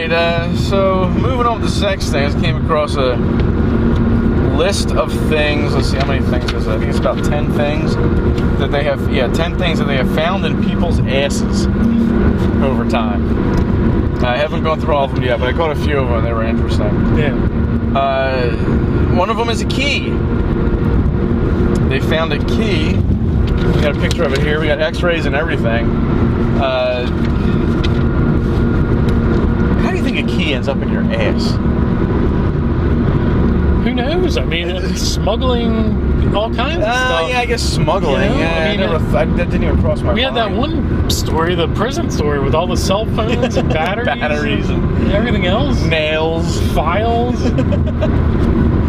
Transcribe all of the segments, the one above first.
right, so moving on to sex things, came across a list of things. Let's see, how many things is it? I think it's about 10 things that they have, 10 things that they have found in people's asses over time. I haven't gone through all of them yet, but I caught a few of them. They were interesting. Yeah. One of them is a key. They found a key. We got a picture of it here. We got x-rays and everything. How do you think a key ends up in your ass? Who knows? I mean, smuggling all kinds of stuff. Yeah, I guess smuggling. You know? Yeah, I mean, that didn't even cross my mind. We had that one story, the prison story, with all the cell phones and batteries and everything else. Nails. Files.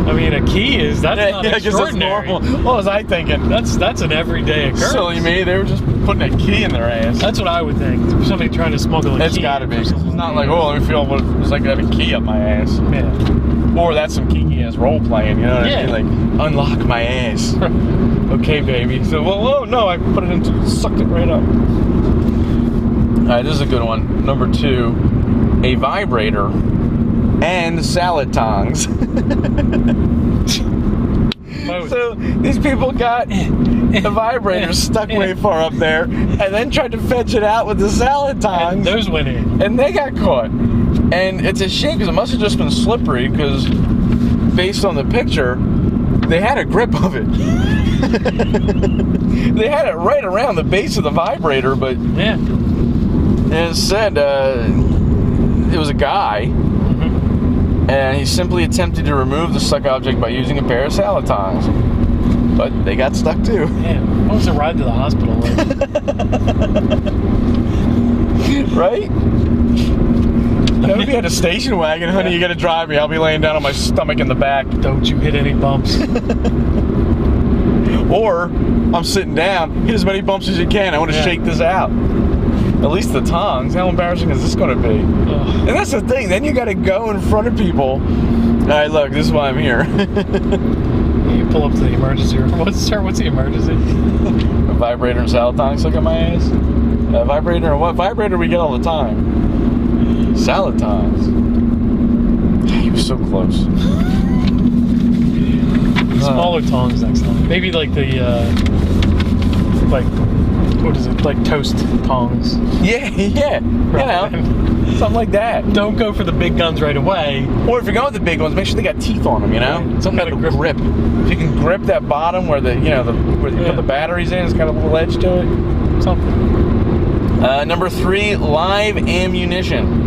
I mean, a key that's not extraordinary. That's normal. What was I thinking? That's an everyday occurrence. Silly me, they were just putting a key in their ass. That's what I would think. Somebody trying to smuggle a key. It's gotta be. It's not like, oh, let me feel what it's like to have a key up my ass. Yeah. Or that's some kinky ass role playing, you know what I mean? Like, unlock my ass. Okay, baby. So, well, no, I put it into, sucked it right up. Alright, this is a good one. Number 2, a vibrator and salad tongs. So these people got the vibrator stuck way far up there and then tried to fetch it out with the salad tongs. And those went in. And they got caught. And it's a shame because it must have just been slippery because based on the picture, they had a grip of it. They had it right around the base of the vibrator, but yeah. And it said it was a guy, and he simply attempted to remove the stuck object by using a pair of salad tongs. But they got stuck too. Yeah. What was the ride to the hospital like? Right? You know, if you had a station wagon, honey, you gotta drive me. I'll be laying down on my stomach in the back. Don't you hit any bumps. Or I'm sitting down, hit as many bumps as you can. I want to shake this out. At least the tongs. How embarrassing is this going to be? Ugh. And that's the thing. Then you got to go in front of people. All right, look, this is why I'm here. You pull up to the emergency room. What's the emergency? A vibrator and salad tongs stuck in my ass. A vibrator and what? Vibrator we get all the time. Salad tongs. He was so close. Smaller tongs next time. Maybe like the what is it? Like toast tongs. Yeah. Right. You know, something like that. Don't go for the big guns right away. Or if you're going with the big ones, make sure they got teeth on them. You know, some kind of grip. If you can grip that bottom where where you put the batteries in, it's got a little edge to it. Something. Number 3, live ammunition.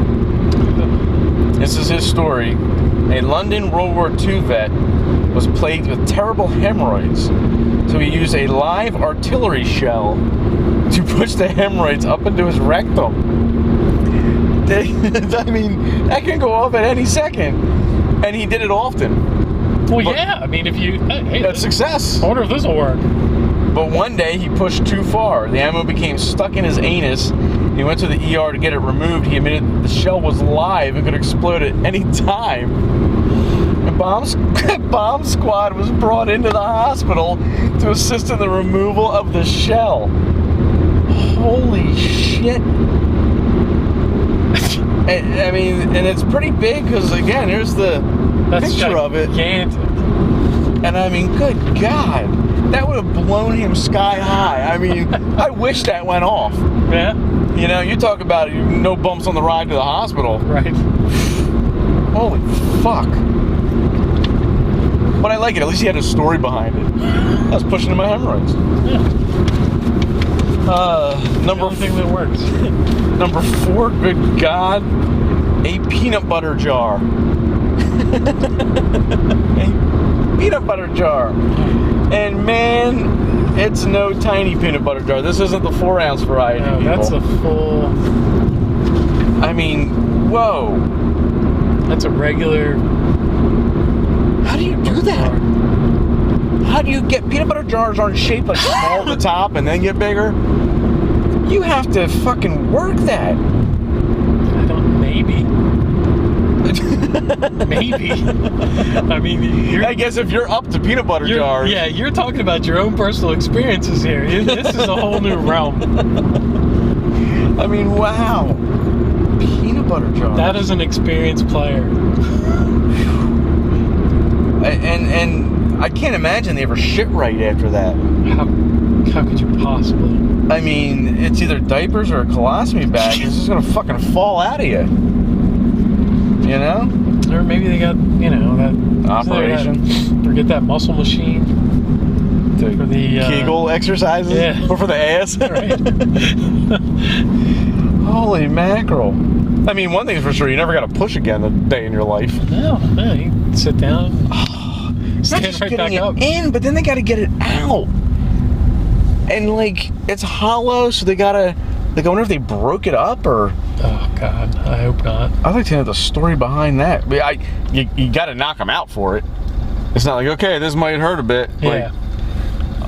This is his story. A London World War II vet was plagued with terrible hemorrhoids, so he used a live artillery shell to push the hemorrhoids up into his rectum. I mean, that can go off at any second, and he did it often. Well, yeah, I mean, if you... Hey, that's success. I wonder if this will work. But one day, he pushed too far. The ammo became stuck in his anus. He went to the ER to get it removed. He admitted the shell was live and could explode at any time. A bomb squad was brought into the hospital to assist in the removal of the shell. Holy shit. I mean, and it's pretty big because, again, here's the picture of it. Gigantic. And I mean, good God. That would have blown him sky high. I mean, I wish that went off. Yeah. You know, you talk about no bumps on the ride to the hospital. Right. Holy fuck. But I like it. At least he had a story behind it. I was pushing to my hemorrhoids. Yeah. Number the only thing that works. Number 4, good God, a peanut butter jar. A peanut butter jar. And man, it's no tiny peanut butter jar. This isn't the 4-ounce variety. No, people. That's a full... I mean, whoa. That's a regular... How do you do that? How do you get... Peanut butter jars aren't shaped like small at the top and then get bigger. You have to fucking work that. I don't... Maybe. Maybe. I mean, I guess if you're up to peanut butter jars. Yeah, you're talking about your own personal experiences here. This is a whole new realm. I mean, wow. Peanut butter jars. That is an experienced player. And I can't imagine they ever shit right after that. How could you possibly? I mean, it's either diapers or a colostomy bag. It's just gonna fucking fall out of you. You know? Or maybe they got, that operation. Or get that muscle machine. For the Kegel exercises? Yeah. Or for the ass? Right. Holy mackerel. I mean, one thing's for sure, you never got to push again a day in your life. No, you sit down, stand right back up. In, but then they got to get it out. And, like, it's hollow, so they got to... Like, I wonder if they broke it up, or... Oh, God, I hope not. I'd like to know the story behind that. But you got to knock them out for it. It's not like, okay, this might hurt a bit. Yeah.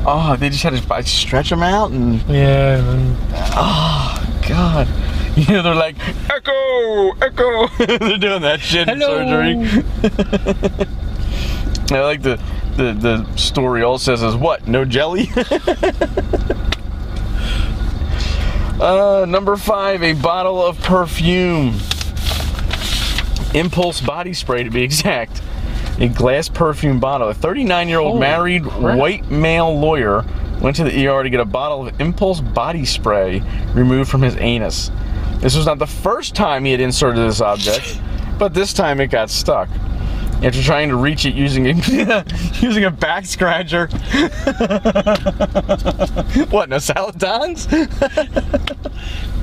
Like, they just had to stretch them out and... Yeah, and then... Oh, God. They're like, echo, echo. They're doing that shit in surgery. I like the story also says what? No jelly? Number 5, a bottle of perfume. Impulse body spray to be exact. A glass perfume bottle. A 39-year-old married white male lawyer went to the ER to get a bottle of Impulse body spray removed from his anus. This was not the first time he had inserted this object, but this time it got stuck. After trying to reach it using a back scratcher. What, no Saladons?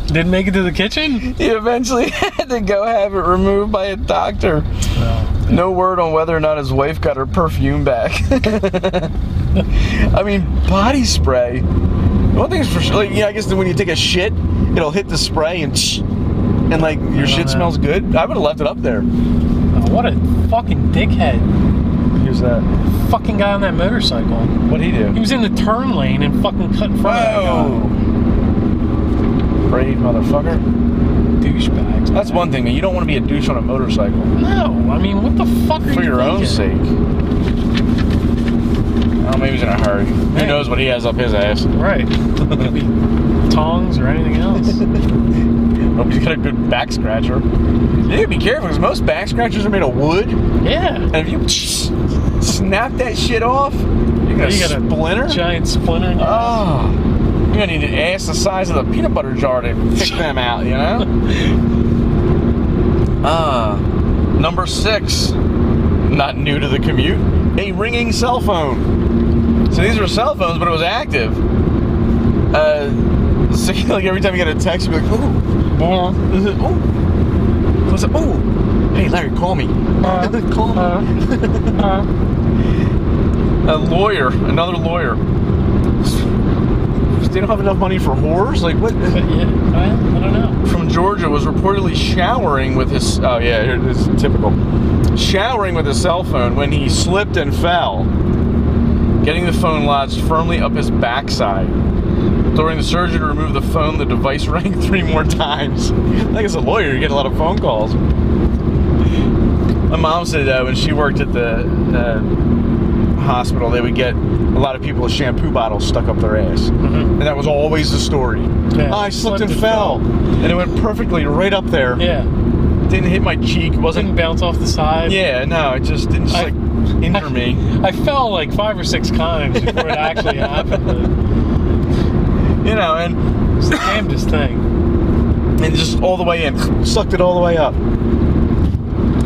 Didn't make it to the kitchen? He eventually had to go have it removed by a doctor. Oh. No word on whether or not his wife got her perfume back. I mean, body spray. One thing is for sure, like, I guess when you take a shit, it'll hit the spray and like your shit smells good. I would have left it up there. Oh, what a fucking dickhead. Who's that? Fucking guy on that motorcycle. What'd he do? He was in the turn lane and fucking cut in front of that guy. Brave motherfucker. Douchebags. That's one thing, man. You don't want to be a douche on a motorcycle. No, I mean, what the fuck are you For your own thinking? sake. Oh, maybe he's in a hurry. Who knows what he has up his ass? Right. Maybe tongs or anything else. Hope he's got a good back scratcher. You gotta be careful because most back scratchers are made of wood. Yeah. And if you snap that shit off, you're gonna splinter. A giant splinter in your ass. You're gonna need an ass the size of the peanut butter jar to pick them out, you know? Number 6, not new to the commute, a ringing cell phone. So these were cell phones, but it was active. So like every time you get a text, you'd be like, ooh, what's up? Oh, hey Larry, call me. Call me. Another lawyer. They don't have enough money for whores? Like, what? But yeah, I don't know. From Georgia was reportedly showering with his... Oh, yeah, here it is, typical. Showering with his cell phone when he slipped and fell, getting the phone lodged firmly up his backside. During the surgery to remove the phone, the device rang 3 more times. I think as a lawyer, you get a lot of phone calls. My mom said when she worked at the hospital, they would get a lot of people with shampoo bottles stuck up their ass. And that was always the story. Yeah, I slipped and fell. And it went perfectly right up there. Yeah. Didn't hit my cheek. Didn't bounce off the side. Yeah, no, it just didn't like injure me. I fell like 5 or 6 times before it actually happened. But, and it's the damnedest thing. And just all the way in. Sucked it all the way up.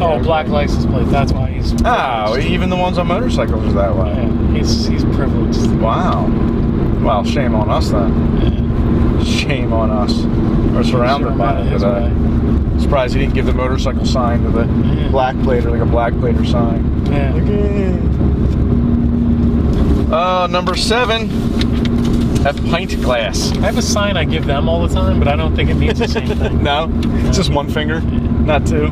Oh, black license plate. That's why he's privileged. Oh, even the ones on motorcycles are that way. Yeah, he's privileged. Wow. Well, shame on us then. Yeah. Shame on us. We're surrounded by it today. Surprised he didn't give the motorcycle sign to the black plate or like a black plate or sign. Yeah. Number 7. A pint glass. I have a sign I give them all the time, but I don't think it means the same thing. No? It's just 1 finger, not 2.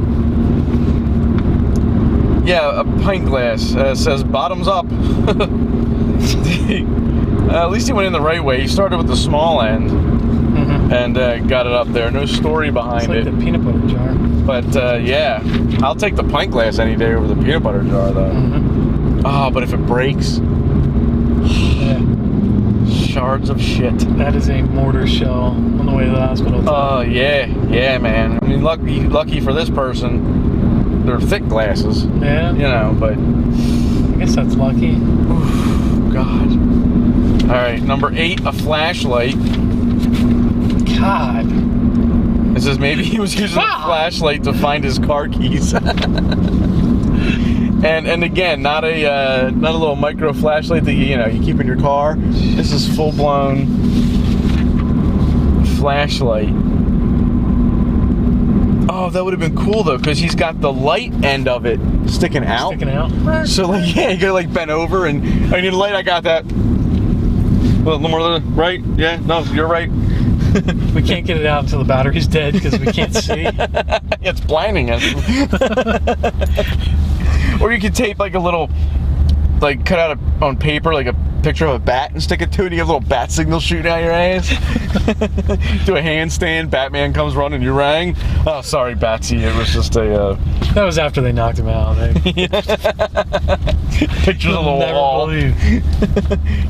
Yeah, a pint glass. Says bottoms up. At least he went in the right way. He started with the small end and got it up there. No story behind it. It's like the peanut butter jar. But yeah, I'll take the pint glass any day over the peanut butter jar, though. Oh, but if it breaks... Yeah. Shards of shit. That is a mortar shell on the way to the hospital. Oh, yeah, man. I mean, lucky for this person, they're thick glasses. Yeah. You know, but I guess that's lucky. Oof, God. All right, number 8, a flashlight. God. It says maybe he was using a flashlight to find his car keys. And again, not a little micro flashlight that you keep in your car. This is full blown flashlight. Oh, that would have been cool though, because he's got the light end of it sticking out. So like, yeah, you gotta like bend over and I need a light. I got that. Well, more right? Yeah, no, you're right. We can't get it out until the battery's dead because we can't see. It's blinding us. Or you could tape like a little, like cut out on paper, like a picture of a bat and stick it to it. And you have a little bat signal shooting out your ass. Do a handstand. Batman comes running. You rang. Oh, sorry, Batsy. It was just a. That was after they knocked him out. Pictures on the wall.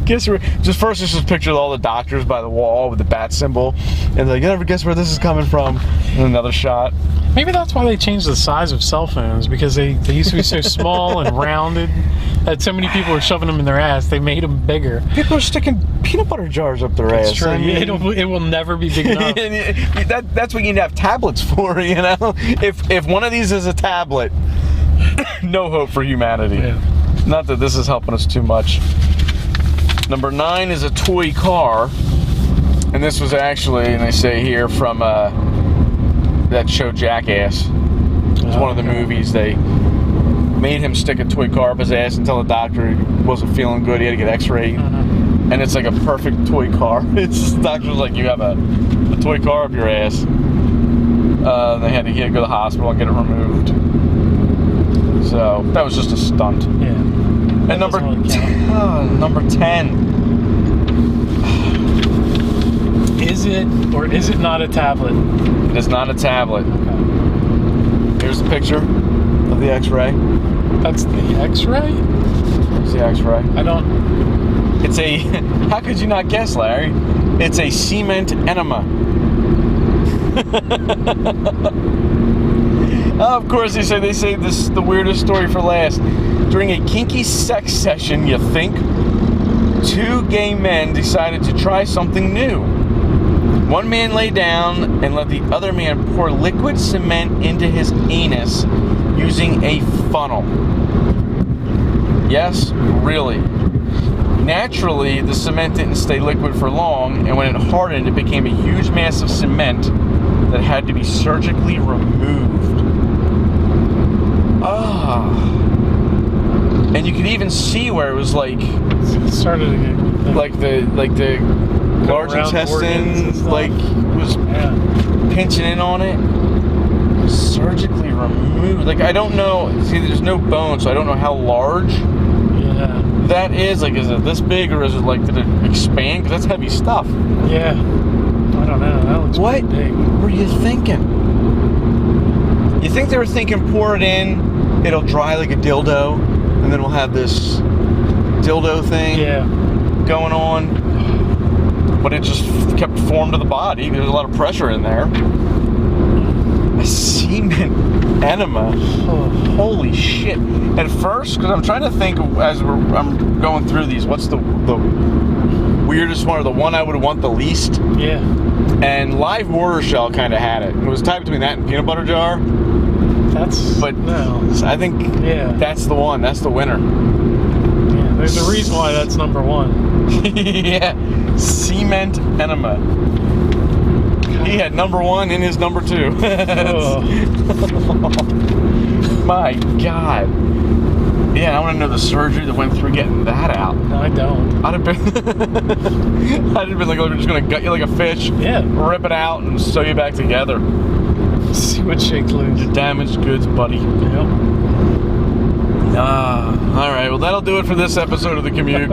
Guess just first it's just pictures of all the doctors by the wall with the bat symbol, and like, you never guess where this is coming from. And another shot. Maybe that's why they changed the size of cell phones, because they used to be so small and rounded that so many people were shoving them in their ass. They made them bigger. People are sticking peanut butter jars up their ass. That's true. I mean, it will never be big enough. That's what you need to have tablets for, you know? If one of these is a tablet, no hope for humanity. Yeah. Not that this is helping us too much. Number 9 is a toy car. And this was actually, and they say here, from that show Jackass. It was one of the movies. They made him stick a toy car up his ass and tell the doctor he wasn't feeling good. He had to get x-rayed. And it's like a perfect toy car. It's the doctor was like, you have a toy car up your ass. He had to go to the hospital and get it removed. So that was just a stunt. Yeah. And number 10. Is it or is it not a tablet? It is not a tablet. Okay. Here's a picture of the x-ray. That's the x-ray? It's the x-ray. I don't... It's a... How could you not guess, Larry? It's a cement enema. Of course, they say this the weirdest story for last. During a kinky sex session, you think, 2 gay men decided to try something new. One man lay down and let the other man pour liquid cement into his anus using a funnel. Yes, really. Naturally, the cement didn't stay liquid for long, and when it hardened, it became a huge mass of cement that had to be surgically removed. And you could even see where it was like it started again. Like the large intestine was pinching in on it. Surgically removed. Like, I don't know. See, there's no bone, so I don't know how large that is. Like, is it this big, or is it like, did it expand? Because that's heavy stuff. Yeah. I don't know. That looks pretty big. What were you thinking? You think they were thinking, pour it in, it'll dry like a dildo, and then we'll have this dildo thing going on? But it just kept form to the body. There's a lot of pressure in there. A semen enema. Oh, holy shit. At first, because I'm trying to think as I'm going through these, what's the weirdest one, or the one I would want the least? Yeah. And live mortar shell kind of had it. It was tied between that and peanut butter jar. I think that's the one. That's the winner. Yeah, there's a reason why that's number 1. Yeah. Cement enema. God. He had number 1 in his number 2. My God. Yeah, I want to know the surgery that went through getting that out. No, I don't. I'd have been like, we're just going to gut you like a fish. Yeah. Rip it out and sew you back together. See what shakes loose. Your damaged goods, buddy. Yep. All right, well, that'll do it for this episode of The Commute.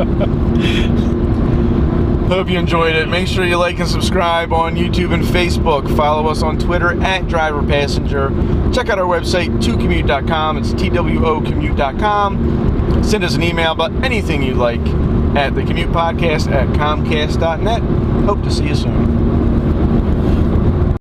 Hope you enjoyed it. Make sure you like and subscribe on YouTube and Facebook. Follow us on Twitter @DriverPassenger. Check out our website, tocommute.com. It's TWOcommute.com. Send us an email about anything you'd like at the Commute Podcast at Comcast.net. Hope to see you soon.